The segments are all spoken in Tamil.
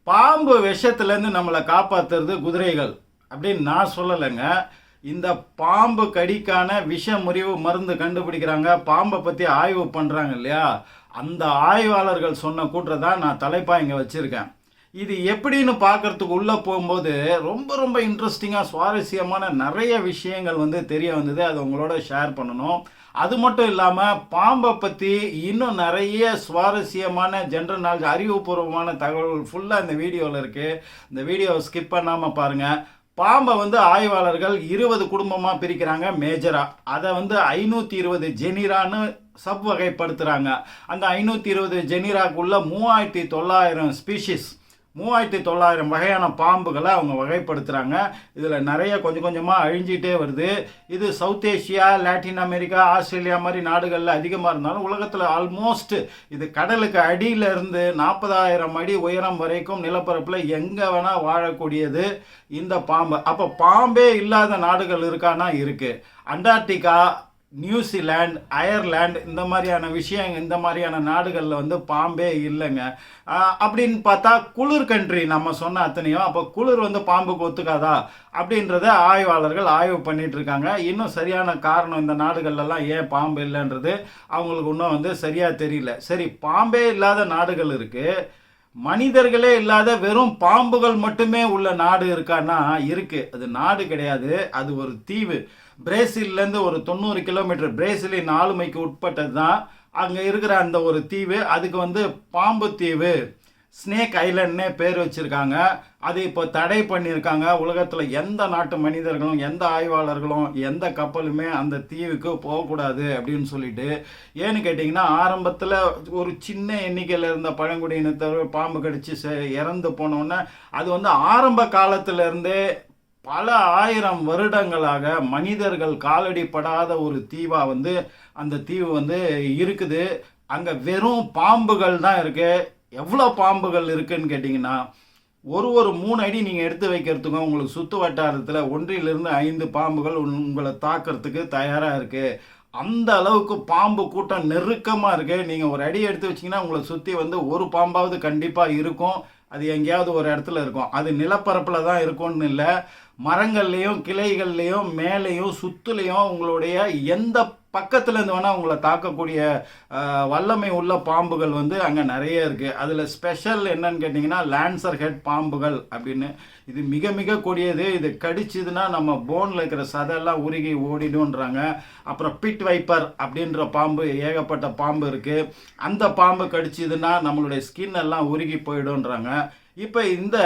பாம்பு விஷத்துலேருந்து நம்மளை காப்பாற்றுறது குதிரைகள் அப்படின்னு நான் சொல்லலைங்க. இந்த பாம்பு கடிக்கான விஷ முறிவு மருந்து கண்டுபிடிக்கிறாங்க, பாம்பை பற்றி ஆய்வு பண்ணுறாங்க இல்லையா, அந்த ஆய்வாளர்கள் சொன்ன கூற்றை தான் நான் தலைப்பாக இங்கே வச்சுருக்கேன். இது எப்படின்னு பார்க்கறதுக்கு உள்ளே போகும்போது ரொம்ப ரொம்ப இன்ட்ரெஸ்டிங்காக சுவாரஸ்யமான நிறைய விஷயங்கள் தெரிய வந்தது. அது உங்களோட ஷேர் பண்ணணும். அது மட்டும் இல்லாமல் பாம்பை பற்றி இன்னும் நிறைய சுவாரஸ்யமான ஜென்ரல் நாலேஜ் அறிவுபூர்வமான தகவல்கள் ஃபுல்லாக இந்த வீடியோவில் இருக்குது. இந்த வீடியோவை ஸ்கிப் பண்ணாமல் பாருங்கள். பாம்பை ஆய்வாளர்கள் 20 குடும்பமாக பிரிக்கிறாங்க மேஜராக. அதை 520 ஜெனிரான்னு சப் வகைப்படுத்துகிறாங்க. அந்த 520 ஜெனிராக்குள்ள 3900 ஸ்பீஷிஸ், 3900 வகையான பாம்புகளை அவங்க வகைப்படுத்துகிறாங்க. இதில் நிறைய கொஞ்சம் கொஞ்சமாக அழிஞ்சிட்டே வருது. இது south Asia, Latin America, Australia மாதிரி நாடுகளில் அதிகமாக இருந்தாலும் உலகத்தில் ஆல்மோஸ்ட் இது கடலுக்கு அடியிலிருந்து 40,000 அடி உயரம் வரைக்கும் நிலப்பரப்பில் எங்கே வேணால் வாழக்கூடியது இந்த பாம்பு. அப்போ பாம்பே இல்லாத நாடுகள் இருக்கானா? இருக்குது. அண்டார்டிகா, நியூசிலாந்து, அயர்லாந்து இந்த மாதிரியான விஷயங்கள், இந்த மாதிரியான நாடுகளில் பாம்பே இல்லைங்க. அப்படின்னு பார்த்தா குளிர் கண்ட்ரி நம்ம சொன்ன அத்தனையும். அப்போ குளிர் பாம்புக்கு ஒத்துக்காதா அப்படின்றத ஆய்வாளர்கள் ஆய்வு பண்ணிட்டு இருக்காங்க. இன்னும் சரியான காரணம் இந்த நாடுகள்லாம் ஏன் பாம்பு இல்லைன்றது அவங்களுக்கு இன்னும் சரியாக தெரியல. சரி, பாம்பே இல்லாத நாடுகள் இருக்குது, மனிதர்களே இல்லாத வெறும் பாம்புகள் மட்டுமே உள்ள நாடு இருக்கான்னா இருக்கு. அது நாடு கிடையாது, அது ஒரு தீவு. பிரேசில்லேருந்து ஒரு 90 கிலோமீட்டர், பிரேசிலின் ஆளுமைக்கு உட்பட்டது தான் அங்கே இருக்கிற அந்த ஒரு தீவு. அதுக்கு பாம்பு தீவு, ஸ்னேக் ஐலண்ட்னே பேர் வச்சுருக்காங்க. அது இப்போ தடை பண்ணியிருக்காங்க. உலகத்தில் எந்த நாட்டு மனிதர்களும், எந்த ஆய்வாளர்களும், எந்த கப்பலுமே அந்த தீவுக்கு போகக்கூடாது அப்படின்னு சொல்லிட்டு. ஏன்னு கேட்டிங்கன்னா, ஆரம்பத்தில் ஒரு சின்ன எண்ணிக்கையில் இருந்த பழங்குடியினத்தவர் பாம்பு கடிச்சு இறந்து போனோன்னே அது ஆரம்ப காலத்திலேருந்தே பல 1000 வருடங்களாக மனிதர்கள் காலடிப்படாத ஒரு தீவா அந்த தீவு இருக்குது. அங்கே வெறும் பாம்புகள் தான் இருக்கு. எவ்வளோ பாம்புகள் இருக்குன்னு கேட்டிங்கன்னா, ஒரு 3 அடி நீங்கள் எடுத்து வைக்கிறதுக்கும் உங்களுக்கு சுற்று வட்டாரத்தில் 1 to 5 பாம்புகள் உங்களை தாக்கிறதுக்கு தயாராக இருக்குது. அந்த அளவுக்கு பாம்பு கூட்டம் நெருக்கமாக இருக்குது. நீங்கள் ஒரு அடி எடுத்து வச்சிங்கன்னா உங்களை சுற்றி ஒரு பாம்பாவது கண்டிப்பாக இருக்கும். அது எங்கேயாவது ஒரு இடத்துல இருக்கும். அது நிலப்பரப்பில் தான் இருக்கும்னு இல்லை, மரங்கள்லேயும் கிளைகள்லேயும் மேலேயும் சுற்றுலையும் உங்களுடைய எந்த பக்கத்துலேருந்து வேணால் உங்களை தாக்கக்கூடிய வல்லமை உள்ள பாம்புகள் அங்கே நிறைய இருக்குது. அதில் ஸ்பெஷல் என்னன்னு கேட்டிங்கன்னா லான்சர் ஹெட் பாம்புகள் அப்படின்னு. இது மிக மிக கொடியது. இது கடிச்சதுன்னா நம்ம போனில் இருக்கிற சதெல்லாம் உருகி ஓடிடுன்றாங்க. அப்புறம் பிட் வைப்பர் அப்படின்ற பாம்பு, ஏகப்பட்ட பாம்பு இருக்குது. அந்த பாம்பு கடிச்சதுன்னா நம்மளுடைய ஸ்கின் எல்லாம் உருகி போயிடுன்றாங்க. இப்போ இந்த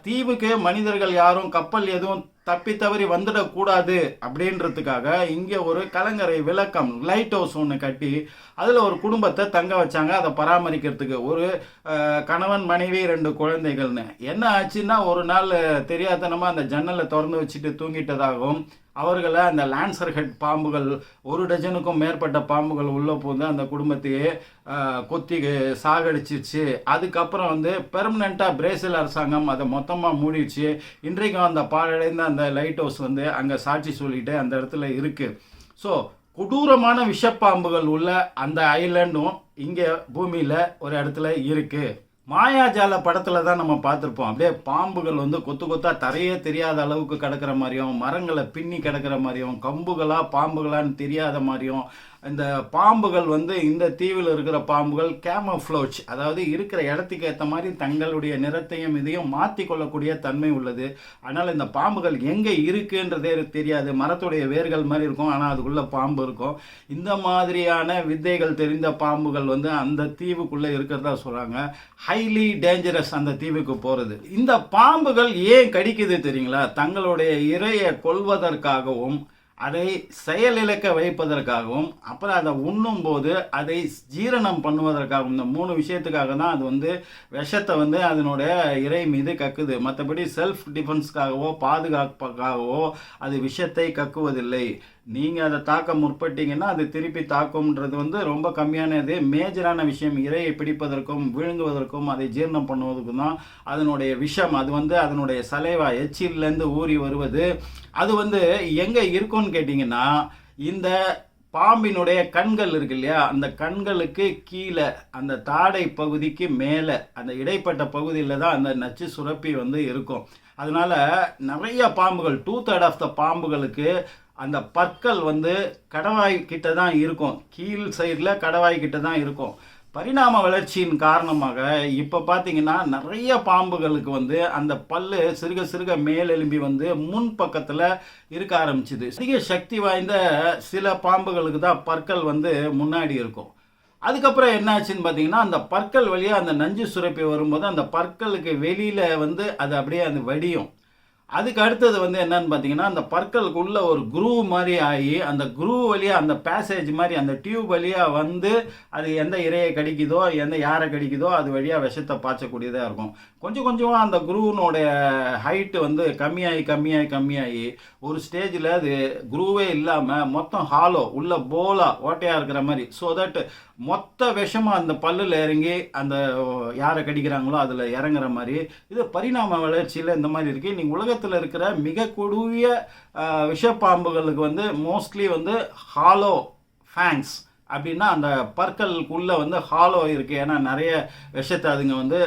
தீவுக்கு மனிதர்கள் யாரும் கப்பல் எதுவும் தப்பி தவறி வந்துடக்கூடாது அப்படின்றதுக்காக இங்கே ஒரு கலங்கரை விளக்கம், லைட் ஹவுஸ் ஒன்று கட்டி அதில் ஒரு குடும்பத்தை தங்க வச்சாங்க. அதை பராமரிக்கிறதுக்கு ஒரு கணவன், மனைவி, 2 குழந்தைகள்னு. என்ன ஆச்சுன்னா, ஒரு நாள் தெரியாதனமாக அந்த ஜன்னலை திறந்து வச்சுட்டு தூங்கிட்டதாகவும் அவர்களை அந்த லான்சர் ஹெட் பாம்புகள் 1 டஜனுக்கும் மேற்பட்ட பாம்புகள் உள்ளே போந்து அந்த குடும்பத்தையே கொத்தி சாகடிச்சிருச்சு. அதுக்கப்புறம் பெர்மனண்ட்டாக பிரேசில் அரசாங்கம் அதை மொத்தமாக மூடிடுச்சு. இன்றைக்கும் அந்த பாழடைந்த அந்த லைட் ஹவுஸ் அங்கே சாட்சி சொல்லிட்டு அந்த இடத்துல இருக்குது. ஸோ கொடூரமான விஷப்பாம்புகள் உள்ள அந்த ஐலண்டும் இங்கே பூமியில் ஒரு இடத்துல இருக்குது. மாயாஜால படத்தில் தான் நம்ம பார்த்துருப்போம். அப்படியே பாம்புகள் கொத்து கொத்தா தரையே தெரியாத அளவுக்கு கிடக்கிற மாதிரியும், மரங்களை பின்னி கிடக்கிற மாதிரியும், கம்புகளா பாம்புகளான்னு தெரியாத மாதிரியும். இந்த பாம்புகள் இந்த தீவில் இருக்கிற பாம்புகள் கேமோஃப்ளோஜ், அதாவது இருக்கிற இடத்துக்கு ஏற்ற மாதிரி தங்களுடைய நிறத்தையும் இதையும் மாற்றி கொள்ளக்கூடிய தன்மை உள்ளது. அதனால் இந்த பாம்புகள் எங்கே இருக்குன்றதே தெரியாது. மரத்துடைய வேர்கள் மாதிரி இருக்கும், ஆனால் அதுக்குள்ளே பாம்பு இருக்கும். இந்த மாதிரியான வித்தைகள் தெரிந்த பாம்புகள் அந்த தீவுக்குள்ளே இருக்கிறதா சொல்கிறாங்க. ஹைலி டேஞ்சரஸ் அந்த தீவுக்கு போகிறது. இந்த பாம்புகள் ஏன் கடிக்குது தெரியுங்களா? தங்களுடைய இரையை கொல்வதற்காகவும், அதை செயலிழக்க வைப்பதற்காகவும், அப்புறம் அதை உண்ணும்போது அதை ஜீரணம் பண்ணுவதற்காகவும், இந்த 3 விஷயத்துக்காக தான் அது விஷத்தை அதனுடைய இறை மீது கக்குது. மற்றபடி செல்ஃப் டிஃபென்ஸ்க்காகவோ பாதுகாப்புக்காகவோ அது விஷத்தை கக்குவதில்லை. நீங்கள் அதை தாக்க முற்பட்டீங்கன்னா அது திருப்பி தாக்கும்ன்றது ரொம்ப கம்மியானது. மேஜரான விஷயம் இரையை பிடிப்பதற்கும் விழுங்குவதற்கும் அதை ஜீரணம் பண்ணுவதற்கும் தான் அதனுடைய விஷம். அது அதனுடைய சலைவா, எச்சிலேருந்து ஊறி வருவது. அது எங்கே இருக்கும்னு கேட்டிங்கன்னா, இந்த பாம்பினுடைய கண்கள் இருக்கு இல்லையா, அந்த கண்களுக்கு கீழே அந்த தாடை பகுதிக்கு மேலே அந்த இடைப்பட்ட பகுதியில் தான் அந்த நச்சு சுரப்பி வந்து இருக்கும். அதனால நிறைய பாம்புகள் 2/3 ஆஃப் த பாம்புகளுக்கு அந்த பற்கள் வந்து கடவாய் கிட்ட தான் இருக்கும், கீழ் சைடில் கடவாய் கிட்ட தான் இருக்கும். பரிணாம வளர்ச்சியின் காரணமாக இப்போ பார்த்தீங்கன்னா நிறைய பாம்புகளுக்கு வந்து அந்த பல்லு சிறுக சிறுக மேலெலும்பி வந்து முன் பக்கத்தில் இருக்க ஆரம்பிச்சுது. அதிக சக்தி வாய்ந்த சில பாம்புகளுக்கு தான் பற்கள் வந்து முன்னாடி இருக்கும். அதுக்கப்புறம் என்னாச்சுன்னு பார்த்தீங்கன்னா அந்த பற்கள் வழியாக அந்த நஞ்சு சுரப்பி வரும்போது அந்த பற்களுக்கு வெளியில் வந்து அது அப்படியே அந்த வடியும். அதுக்கு அடுத்தது வந்து என்னன்னு பார்த்தீங்கன்னா அந்த பற்களுக்குள்ள ஒரு குரூவ் மாதிரி ஆகி அந்த குரூவ் வழியாக அந்த பேசேஜ் மாதிரி அந்த டியூப் வழியாக வந்து அது எந்த இரையை கடிக்குதோ எந்த யாரை கடிக்குதோ அது வழியாக விஷத்தை பாய்ச்சக்கூடியதாக இருக்கும். கொஞ்சம் கொஞ்சமாக அந்த குரூவினுடைய ஹைட்டு வந்து கம்மியாகி ஒரு ஸ்டேஜில் அது குரூவே இல்லாமல் மொத்தம் ஹாலோ உள்ள போலா ஓட்டையாக இருக்கிற மாதிரி, ஸோ தட் மொத்த விஷமாக அந்த பல்லில் இறங்கி அந்த யாரை கடிக்கிறாங்களோ அதில் இறங்குற மாதிரி. இது பரிணாம வளர்ச்சியில் இந்த மாதிரி இருக்குது. நீங்கள் உலகத்தில் இருக்கிற மிக கொடிய விஷப்பாம்புகளுக்கு வந்து மோஸ்ட்லி வந்து ஹாலோ ஃபேங்ஸ் அப்படின்னா அந்த பற்களுக்குள்ளே வந்து ஹாலோ இருக்குது. ஏன்னா நிறைய விஷத்தை அதுங்க வந்து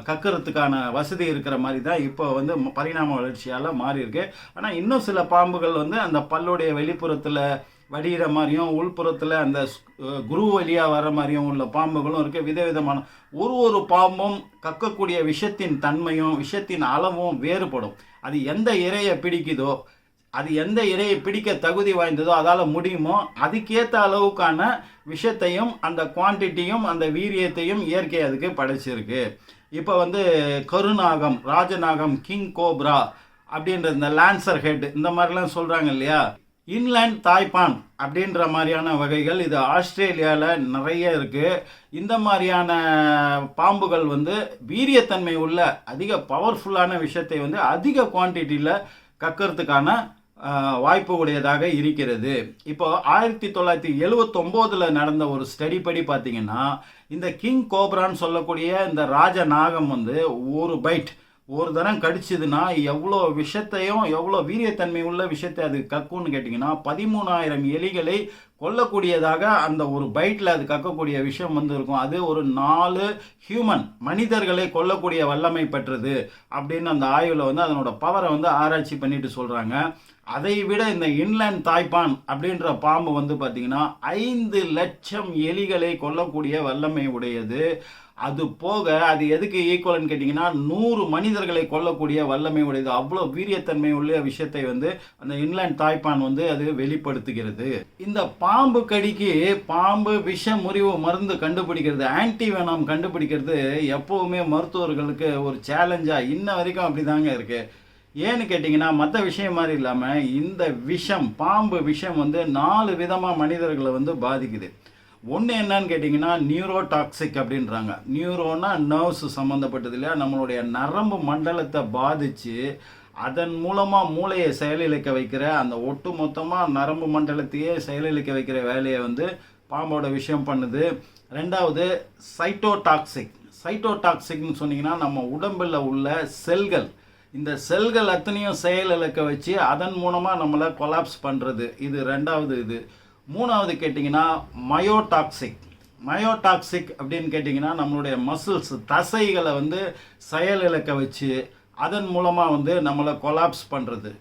கக்கிறதுக்கான வசதி இருக்கிற மாதிரி தான் இப்போ வந்து பரிணாம வளர்ச்சியால் மாறி இருக்கு. ஆனால் இன்னும் சில பாம்புகள் வந்து அந்த பல்லுடைய வெளிப்புறத்தில் வடிகிற மாதிரியும் உள்புறத்தில் அந்த குரு வழியாக வர மாதிரியும் உள்ள பாம்புகளும் இருக்குது. விதவிதமான ஒரு பாம்பும் கக்கக்கூடிய விஷத்தின் தன்மையும் விஷத்தின் அளவும் வேறுபடும். அது எந்த இரையை பிடிக்குதோ, அது எந்த இரையை பிடிக்க தகுதி வாய்ந்ததோ அதால் முடியுமோ அதுக்கேற்ற அளவுக்கான விஷத்தையும் அந்த குவான்டிட்டியும் அந்த வீரியத்தையும் இயற்கை அதுக்கு படைச்சிருக்கு. இப்போ வந்து கருநாகம், ராஜநாகம், கிங் கோப்ரா அப்படின்ற இந்த லான்சர் ஹெட் இந்த மாதிரிலாம் சொல்கிறாங்க இல்லையா, இன்லேண்ட் தாய்பான் அப்படின்ற மாதிரியான வகைகள் இது ஆஸ்திரேலியாவில் நிறைய இருக்குது. இந்த மாதிரியான பாம்புகள் வந்து வீரியத்தன்மை உள்ள அதிக பவர்ஃபுல்லான விஷயத்தை வந்து அதிக குவான்டிட்டியில் கக்கிறதுக்கான வாய்ப்பு உடையதாக இருக்கிறது. இப்போ 1979 நடந்த ஒரு ஸ்டடி படி பார்த்தீங்கன்னா இந்த கிங் கோப்ரான்னு சொல்லக்கூடிய இந்த ராஜநாகம் வந்து ஒரு பைட் ஒரு தரம் கடிச்சதுன்னா எவ்வளோ விஷத்தையும் எவ்வளோ வீரியத்தன்மை உள்ள விஷயத்தை அது கக்குன்னு கேட்டிங்கன்னா 13,000 எலிகளை கொல்லக்கூடியதாக அந்த ஒரு பைட்டில் அது கக்கக்கூடிய விஷயம் வந்து இருக்கும். அது ஒரு 4 மனிதர்களை கொல்லக்கூடிய வல்லமை பெற்றது அப்படின்னு அந்த ஆய்வில் வந்து அதனோட பவரை வந்து ஆராய்ச்சி பண்ணிட்டு சொல்கிறாங்க. அதை விட இந்த இன்லேண்ட் தாய்பான் அப்படின்ற பாம்பு வந்து பார்த்திங்கன்னா 5 லட்சம் எலிகளை கொல்லக்கூடிய வல்லமை உடையது. அது போக அது எதுக்கு ஈக்குவல்னு கேட்டிங்கன்னா 100 மனிதர்களை கொல்லக்கூடிய வல்லமை உடையது. அவ்வளோ வீரியத்தன்மை உள்ள விஷயத்தை வந்து அந்த இன்லேண்ட் தாய்பான் வந்து அது வெளிப்படுத்துகிறது. இந்த பாம்பு கடிக்கு பாம்பு விஷ முறிவு மருந்து கண்டுபிடிக்கிறது, ஆன்டிவெனம் கண்டுபிடிக்கிறது எப்போவுமே மருத்துவர்களுக்கு ஒரு சேலஞ்சாக இன்ன வரைக்கும் அப்படி தாங்க இருக்குது. ஏன்னு கேட்டிங்கன்னா மற்ற விஷயம் மாதிரி இல்லாமல் இந்த விஷம், பாம்பு விஷம் வந்து 4 விதமாக மனிதர்களை வந்து பாதிக்குது. ஒன்று என்னன்னு கேட்டிங்கன்னா நியூரோடாக்சிக் அப்படின்றாங்க. நியூரோனா நர்வ்ஸ் சம்மந்தப்பட்டது இல்லையா, நம்மளுடைய நரம்பு மண்டலத்தை பாதித்து அதன் மூலமாக மூளையை செயலிழக்க வைக்கிற அந்த ஒட்டு மொத்தமாக நரம்பு மண்டலத்தையே செயலிழக்க வைக்கிற வேலையை வந்து பாம்போட விஷயம் பண்ணுது. ரெண்டாவது சைட்டோடாக்சிக்னு சொன்னீங்கன்னா நம்ம உடம்பில் உள்ள செல்கள், இந்த செல்கள் அத்தனையும் செயலிழக்க வச்சு அதன் மூலமாக நம்மளை கொலாப்ஸ் பண்ணுறது, இது ரெண்டாவது. இது மூணாவது கேட்டிங்கன்னா மயோடாக்சிக் அப்படின்னு கேட்டிங்கன்னா நம்மளுடைய மசில்ஸ் தசைகளை வந்து செயலிழக்க வச்சு அதன் மூலமாக வந்து நம்மளை கொலாப்ஸ் பண்ணுறது.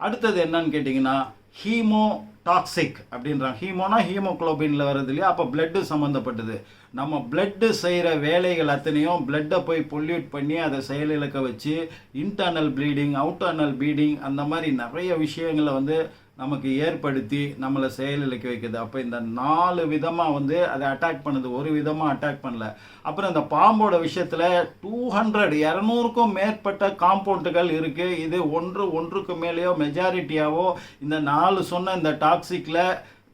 அடுத்தது என்னன்னு கேட்டிங்கன்னா ஹீமோடாக்சிக் அப்படின்றாங்க. ஹீமோனா ஹீமோக்ளோபின்ல வருது இல்லையா, அப்போ பிளட்டு சம்மந்தப்பட்டது. நம்ம பிளட்டு செய்கிற வேலைகள் அத்தனையும் பிளட்டை போய் பொல்யூட் பண்ணி அதை செயலிழக்க வச்சு இன்டர்னல் ப்ளீடிங், அவுட்டர்னல் ப்ளீடிங் அந்த மாதிரி நிறைய விஷயங்களை வந்து நமக்கு ஏற்படுத்தி நம்மளை செயலிழக்க வைக்குது. அப்போ இந்த 4 விதமாக வந்து அதை அட்டாக் பண்ணுது, ஒரு விதமாக அட்டாக் பண்ணல. அப்புறம் இந்த பாம்போட விஷயத்தில் 200க்கும் மேற்பட்ட காம்பவுண்டுகள் இருக்குது. இது ஒன்றுக்கு மேலேயோ மெஜாரிட்டியாவோ இந்த 4 சொன்ன இந்த டாக்ஸிக்கில்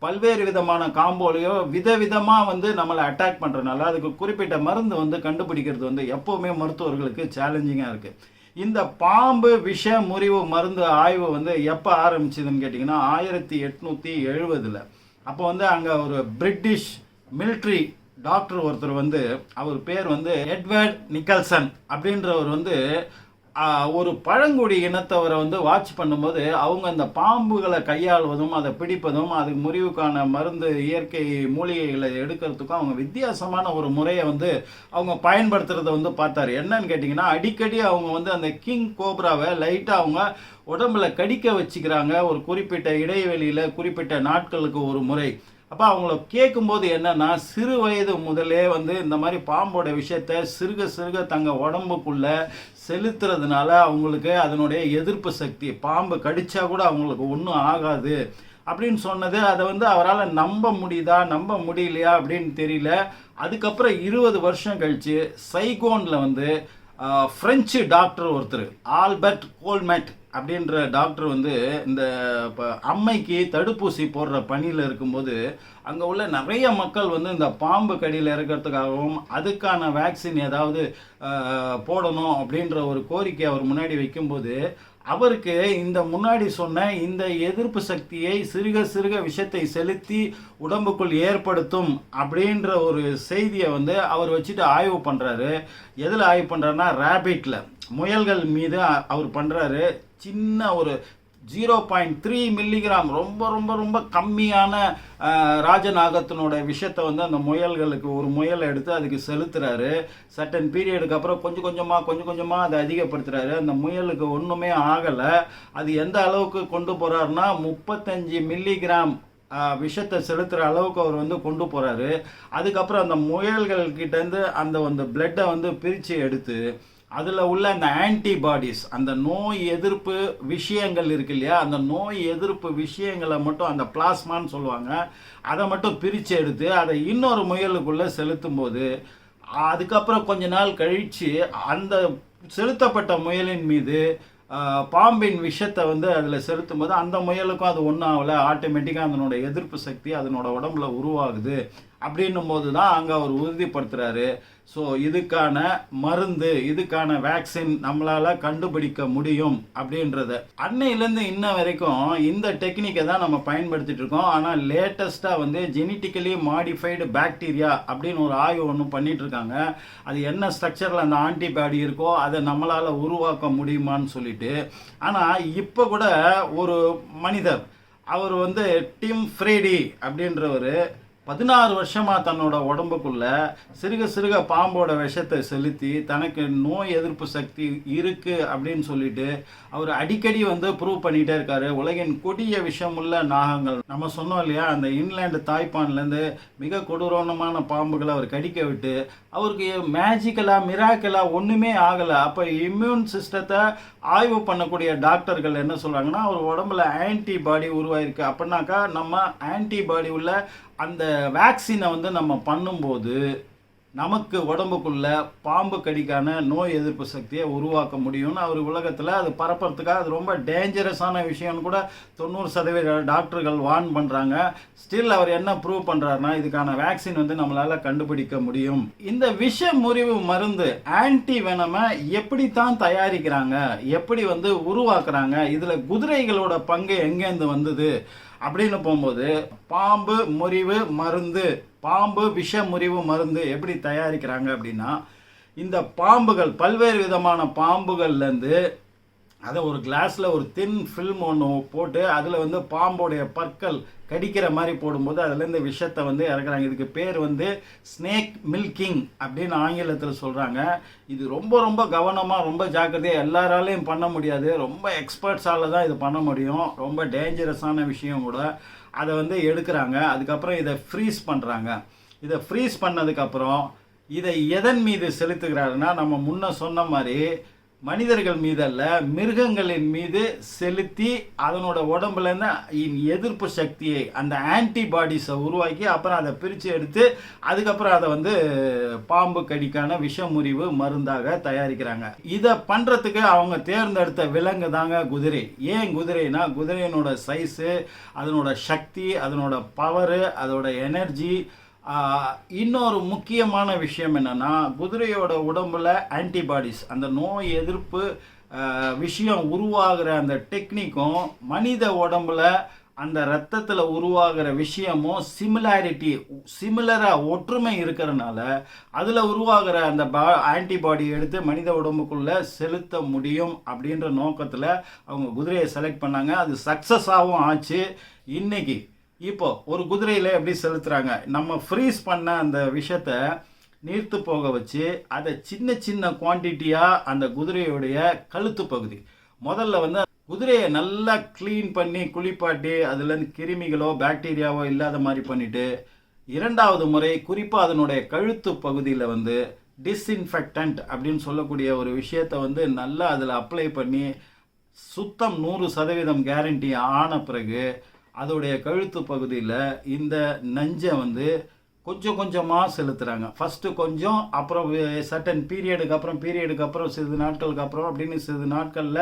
பல்வேறு விதமான காம்போலையோ விதவிதமாக வந்து நம்மளை அட்டாக் பண்ணுறதுனால அதுக்கு குறிப்பிட்ட மருந்து வந்து கண்டுபிடிக்கிறது வந்து எப்போவுமே மருத்துவர்களுக்கு சேலஞ்சிங்காக இருக்குது. இந்த பாம்பு விஷ முறிவு மருந்து ஆய்வு வந்து எப்போ ஆரம்பிச்சதுன்னு கேட்டிங்கன்னா 1870. அப்போ வந்து அங்கே ஒரு பிரிட்டிஷ் மிலிட்ரி டாக்டர் ஒருத்தர் வந்து அவர் பேர் வந்து எட்வர்ட் நிக்கல்சன் அப்படின்றவர் வந்து ஒரு பழங்குடி இனத்தவரை வந்து வாட்ச் பண்ணும்போது அவங்க அந்த பாம்புகளை கையாளுவதும் அதை பிடிப்பதும் அதுக்கு முறிவுக்கான மருந்து இயற்கை மூலிகைகளை எடுக்கிறதுக்கும் அவங்க வித்தியாசமான ஒரு முறையை வந்து அவங்க பயன்படுத்துறதை வந்து பார்த்தாரு. என்னன்னு கேட்டிங்கன்னா, அடிக்கடி அவங்க வந்து அந்த கிங் கோப்ராவை லைட்டாக அவங்க உடம்புல கடிக்க வச்சுக்கிறாங்க ஒரு குறிப்பிட்ட இடைவெளியில் குறிப்பிட்ட நாட்களுக்கு ஒரு முறை. அப்போ அவங்கள கேட்கும்போது என்னன்னா, சிறு வயது முதலே வந்து இந்த மாதிரி பாம்போட விஷயத்த சிறுக சிறுக தங்க உடம்புக்குள்ள செலுத்துறதுனால அவங்களுக்கு அதனுடைய எதிர்ப்பு சக்தி, பாம்பு கடிச்சா கூட அவங்களுக்கு ஒன்றும் ஆகாது அப்படின்னு சொன்னது. அதை வந்து அவரால் நம்ப முடியுதா நம்ப முடியலையா அப்படின்னு தெரியல. அதுக்கப்புறம் 20 வருஷம் கழிச்சு சைகோனில் வந்து ஃப்ரெஞ்சு டாக்டர் ஒருத்தர் ஆல்பர்ட் கோல்மெட் அப்படின்ற டாக்டர் வந்து இந்த இப்போ அம்மைக்கு தடுப்பூசி போடுற பணியில் இருக்கும்போது அங்கே உள்ள நிறைய மக்கள் வந்து இந்த பாம்பு கடியில் இறக்கிறதுக்காகவும் அதுக்கான வேக்சின் ஏதாவது போடணும் அப்படின்ற ஒரு கோரிக்கை அவர் முன்னாடி வைக்கும்போது அவருக்கு இந்த முன்னாடி சொன்ன இந்த எதிர்ப்பு சக்தியை சிறுக சிறுக விஷத்தை செலுத்தி உடம்புக்குள் ஏற்படுத்தும் அப்படின்ற ஒரு செய்தியை வந்து அவர் வச்சுட்டு ஆய்வு பண்ணுறாரு. எதில் ஆய்வு பண்ணுறாருன்னா, ரேபிட்டில், முயல்கள் மீது அவர் பண்ணுறாரு. சின்ன ஒரு 0.3 மில்லிகிராம் ரொம்ப ரொம்ப ரொம்ப கம்மியான ராஜநாகத்தினோட விஷயத்தை வந்து அந்த முயல்களுக்கு ஒரு முயலை எடுத்து அதுக்கு செலுத்துறாரு. சர்டன் பீரியடுக்கு அப்புறம் கொஞ்சம் கொஞ்சமாக அதை அதிகப்படுத்துறாரு. அந்த முயலுக்கு ஒன்றுமே ஆகலை. அது எந்த அளவுக்கு கொண்டு போகிறாருன்னா 35 மில்லிகிராம் விஷத்தை செலுத்துகிற அளவுக்கு அவர் வந்து கொண்டு போகிறாரு. அதுக்கப்புறம் அந்த முயல்கள்கிட்டேருந்து அந்த பிளட்டை வந்து பிரித்து எடுத்து அதில் உள்ள அந்த ஆன்டிபாடிஸ், அந்த நோய் எதிர்ப்பு விஷயங்கள் இருக்கு இல்லையா, அந்த நோய் எதிர்ப்பு விஷயங்களை மட்டும் அந்த பிளாஸ்மான்னு சொல்லுவாங்க, அதை மட்டும் பிரித்து எடுத்து அதை இன்னொரு முயலுக்குள்ளே செலுத்தும் போது அதுக்கப்புறம் கொஞ்ச நாள் கழித்து அந்த செலுத்தப்பட்ட முயலின் மீது பாம்பின் விஷத்தை வந்து அதில் செலுத்தும் போது அந்த முயலுக்கும் அது ஒன்றும் ஆகலை. ஆட்டோமேட்டிக்காக அதனோட எதிர்ப்பு சக்தி அதனோட உடம்புல உருவாகுது. அப்படின்னும் போது தான் அங்கே அவர் உறுதிப்படுத்துகிறாரு. ஸோ இதுக்கான மருந்து, இதுக்கான வேக்சின் நம்மளால் கண்டுபிடிக்க முடியும் அப்படின்றத. அன்னையிலேருந்து இன்ன வரைக்கும் இந்த டெக்னிக்கை தான் நம்ம பயன்படுத்திட்டு இருக்கோம். ஆனால் லேட்டஸ்ட்டாக வந்து ஜெனட்டிக்கலி மாடிஃபைடு பாக்டீரியா அப்படின்னு ஒரு ஆய்வு ஒன்று பண்ணிட்டு இருக்காங்க. அது என்ன ஸ்ட்ரக்சரில் அந்த ஆன்டிபாடி இருக்கோ அதை நம்மளால் உருவாக்க முடியுமான்னு சொல்லிட்டு. ஆனால் இப்போ கூட ஒரு மனிதர், அவர் வந்து டிம் ஃப்ரேடி அப்படின்றவர் 16 வருஷமாக தன்னோட உடம்புக்குள்ள சிறுக சிறுக பாம்போட விஷத்தை செலுத்தி தனக்கு நோய் எதிர்ப்பு சக்தி இருக்குது அப்படின்னு சொல்லிட்டு அவர் அடிக்கடி வந்து ப்ரூவ் பண்ணிகிட்டே இருக்காரு. உலகின் கொடிய விஷமுள்ள நாகங்கள், நம்ம சொன்னோம் இல்லையா, அந்த இன்லேண்டு தாய்ப்பான்லேருந்து மிக கொடூரமான பாம்புகளை அவர் கடிக்க விட்டு அவருக்கு மேஜிக்கலாக மிராக்கலாக ஒன்றுமே ஆகலை. அப்போ இம்யூன் சிஸ்டத்தை ஆய்வு பண்ணக்கூடிய டாக்டர்கள் என்ன சொல்கிறாங்கன்னா, அவர் உடம்புல ஆன்டிபாடி உருவாயிருக்கு. அப்படின்னாக்கா நம்ம ஆன்டிபாடி உள்ள அந்த வேக்சினை வந்து நம்ம பண்ணும்போது நமக்கு உடம்புக்குள்ள பாம்பு கடிக்கான நோய் எதிர்ப்பு சக்தியை உருவாக்க முடியும்னு அவர் உலகத்தில் அது பரப்புறதுக்காக அது ரொம்ப டேஞ்சரஸான விஷயம்னு கூட 90% டாக்டர்கள் வார்ன் பண்ணுறாங்க. ஸ்டில் அவர் என்ன ப்ரூவ் பண்ணுறாருன்னா, இதுக்கான வேக்சின் வந்து நம்மளால் கண்டுபிடிக்க முடியும். இந்த விஷ முறிவு மருந்து ஆன்டிவெனமை எப்படித்தான் தயாரிக்கிறாங்க, எப்படி வந்து உருவாக்குறாங்க, இதில் குதிரைகளோட பங்கு எங்கேருந்து வந்தது அப்படின்னு போகும்போது, பாம்பு முறிவு மருந்து, பாம்பு விஷ முறிவு மருந்து எப்படி தயாரிக்கிறாங்க அப்படின்னா, இந்த பாம்புகள் பல்வேறு விதமான பாம்புகள்லேருந்து அதை ஒரு கிளாஸில் ஒரு தின் ஃபில்ம் ஒன்று போட்டு அதில் வந்து பாம்போடைய பற்கள் கடிக்கிற மாதிரி போடும்போது அதுலேருந்து விஷத்தை வந்து இறக்குறாங்க. இதுக்கு பேர் வந்து ஸ்னேக் மில்கிங் அப்படின்னு ஆங்கிலத்தில் சொல்கிறாங்க. இது ரொம்ப ரொம்ப கவனமாக ரொம்ப ஜாக்கிரதையாக எல்லாராலையும் பண்ண முடியாது. ரொம்ப எக்ஸ்பர்ட்ஸால் தான் இது பண்ண முடியும். ரொம்ப டேஞ்சரஸான விஷயம் கூட. அதை வந்து எடுக்கிறாங்க. அதுக்கப்புறம் இதை ஃப்ரீஸ் பண்ணுறாங்க. இதை ஃப்ரீஸ் பண்ணதுக்கப்புறம் இதை எதன் மீது செலுத்துகிறாருன்னா, நம்ம முன்ன சொன்ன மாதிரி மனிதர்கள் மீது அல்ல, மிருகங்களின் மீது செலுத்தி அதனோட உடம்புலேருந்து எதிர்ப்பு சக்தியை, அந்த ஆன்டிபாடிஸை உருவாக்கி அப்புறம் அதை பிரித்து எடுத்து அதுக்கப்புறம் அதை வந்து பாம்பு கடிக்கான விஷமுறிவு மருந்தாக தயாரிக்கிறாங்க. இதை பண்ணுறதுக்கு அவங்க தேர்ந்தெடுத்த விலங்கு தாங்க குதிரை. ஏன் குதிரைனா, குதிரையினோட சைஸு, அதனோட சக்தி, அதனோட பவரு, அதோட எனர்ஜி. இன்னொரு முக்கியமான விஷயம் என்னன்னா, குதிரையோட உடம்புல ஆன்டிபாடிஸ், அந்த நோய் எதிர்ப்பு விஷயம் உருவாகிற அந்த டெக்னிக்கும் மனித உடம்புல அந்த ரத்தத்தில் உருவாகிற விஷயமும் சிமிலராக ஒற்றுமை இருக்கிறனால அதில் உருவாகிற அந்த ஆன்டிபாடி எடுத்து மனித உடம்புக்குள்ளே செலுத்த முடியும் அப்படின்ற நோக்கத்தில் அவங்க குதிரையை செலக்ட் பண்ணாங்க. அது சக்ஸஸாகவும் ஆச்சு. இன்னைக்கு இப்போ ஒரு குதிரையில் எப்படி செலுத்துகிறாங்க, நம்ம ஃப்ரீஸ் பண்ண அந்த விஷயத்தை நீர்த்து போக வச்சு அதை சின்ன சின்ன குவான்டிட்டியாக அந்த குதிரையுடைய கழுத்து பகுதி முதல்ல குதிரையை நல்லா க்ளீன் பண்ணி குளிப்பாட்டி அதுலேருந்து கிருமிகளோ பாக்டீரியாவோ இல்லாத மாதிரி பண்ணிவிட்டு, இரண்டாவது முறை குறிப்பாக அதனுடைய கழுத்து பகுதியில் டிஸ்இன்ஃபெக்டன்ட் அப்படின்னு சொல்லக்கூடிய ஒரு விஷயத்தை நல்லா அதில் அப்ளை பண்ணி சுத்தம் 100% கேரண்டி ஆன பிறகு அதோடைய கழுத்து பகுதியில் இந்த நஞ்சை கொஞ்சம் கொஞ்சமாக செலுத்துகிறாங்க. ஃபஸ்ட்டு கொஞ்சம், அப்புறம் சர்டன் பீரியடுக்கு அப்புறம் சிறிது நாட்களுக்கு அப்புறம் அப்படின்னு சிறிது நாட்களில்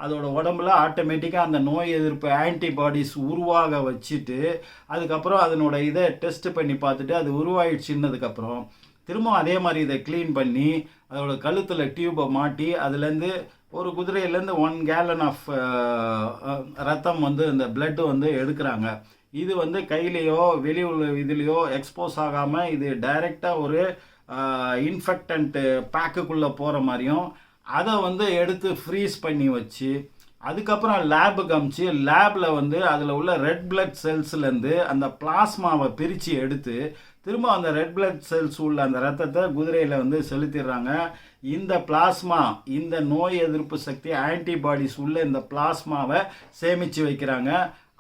அதோட உடம்புல ஆட்டோமேட்டிக்காக அந்த நோய் எதிர்ப்பு ஆன்டிபாடிஸ் உருவாக வச்சுட்டு அதுக்கப்புறம் அதனோட இதை டெஸ்ட் பண்ணி பார்த்துட்டு அது உருவாயிடுச்சுன்னதுக்கப்புறம் திரும்ப அதே மாதிரி இதை க்ளீன் பண்ணி அதோட கழுத்தில் டியூப்பை மாட்டி அதுலேருந்து ஒரு குதிரையிலேருந்து 1 கேலன் ஆஃப் ரத்தம் இந்த பிளட்டு எடுக்கிறாங்க. இது கையிலையோ வெளி உள்ள இதுலேயோ எக்ஸ்போஸ் ஆகாமல் இது டைரெக்டாக ஒரு இன்ஃபெக்டன்ட்டு பேக்குக்குள்ளே போகிற மாதிரியும் அதை எடுத்து ஃப்ரீஸ் பண்ணி வச்சு அதுக்கப்புறம் லேபுக்கு அமிச்சு லேபில் அதில் உள்ள ரெட் பிளட் செல்ஸ்லேருந்து அந்த பிளாஸ்மாவை பிரித்து எடுத்து திரும்ப அந்த ரெட் பிளட் செல்ஸ் உள்ள அந்த ரத்தத்தை குதிரையில் செலுத்திடுறாங்க. இந்த பிளாஸ்மா இந்த நோய் எதிர்ப்பு சக்தி ஆன்டிபாடிஸ் உள்ள இந்த பிளாஸ்மாவை சேமித்து வைக்கிறாங்க.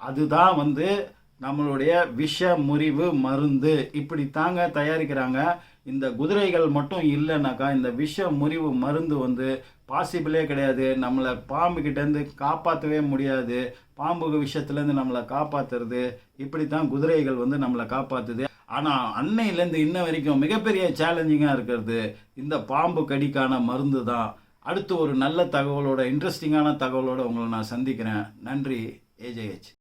அதுதான் நம்மளுடைய விஷ முறிவு மருந்து. இப்படி தாங்க தயாரிக்கிறாங்க. இந்த குதிரைகள் மட்டும் இல்லைனாக்கா இந்த விஷ முறிவு மருந்து பாசிபிளே கிடையாது. நம்மளை பாம்புக்கிட்டேருந்து காப்பாற்றவே முடியாது. பாம்பு விஷயத்துலேருந்து நம்மளை காப்பாற்றுறது இப்படி தான் குதிரைகள் நம்மளை காப்பாற்றுது. ஆனால் அன்னையிலேருந்து இன்ன வரைக்கும் மிகப்பெரிய சேலஞ்சிங்காக இருக்கிறது இந்த பாம்பு கடிக்கான மருந்து தான். அடுத்து ஒரு நல்ல தகவலோட இன்ட்ரெஸ்டிங்கான தகவலோடு உங்களை நான் சந்திக்கிறேன். நன்றி. AJH.